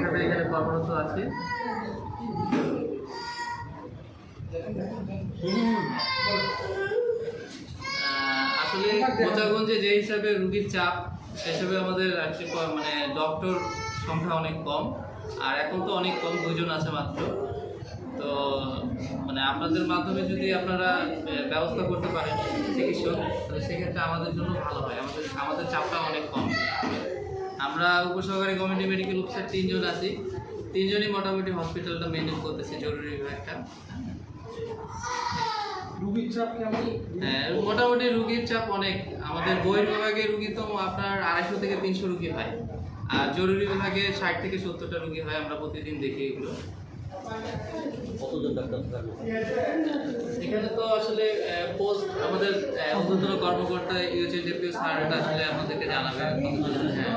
হিসাবে এখানে কর্মরত আছি। আসলে মোচাগঞ্জে যে হিসাবে রুগীর চাপ, সেই হিসাবে আমাদের মানে ডক্টর সংখ্যা অনেক কম, আর এখন তো অনেক কম, 2 জন আছে মাত্র। তো মানে আপনাদের মাধ্যমে যদি আপনারা ব্যবস্থা করতে পারেন চিকিৎসক, তাহলে সেক্ষেত্রে আমাদের জন্য ভালো হয়। আমাদের চাপটা অনেক কম। আমরা উপসহকারী কমিউনিটি মেডিকেল অফিসার 3 জন আছি, 3 জনই মোটামুটি হসপিটালটা মেনটেন করতেছি, জরুরি বিভাগটা। রোগীর চাপ কেমন? হ্যাঁ, মোটামুটি রুগীর চাপ অনেক। আমাদের বহির্বিভাগে রুগী তো আপনার 250 থেকে 300 রুগী হয়, আর জরুরি বিভাগে 60 থেকে 70টা রুগী হয়। আমরা প্রতিদিন দেখি এগুলো। কতজন ডাক্তার থাকবে এখানে তো আসলে পোস্ট আমাদের ঊর্ধ্বতন কর্মকর্তা ইউএচএডিপিও স্যারটা আসলে আমাদেরকে জানাবে। হ্যাঁ।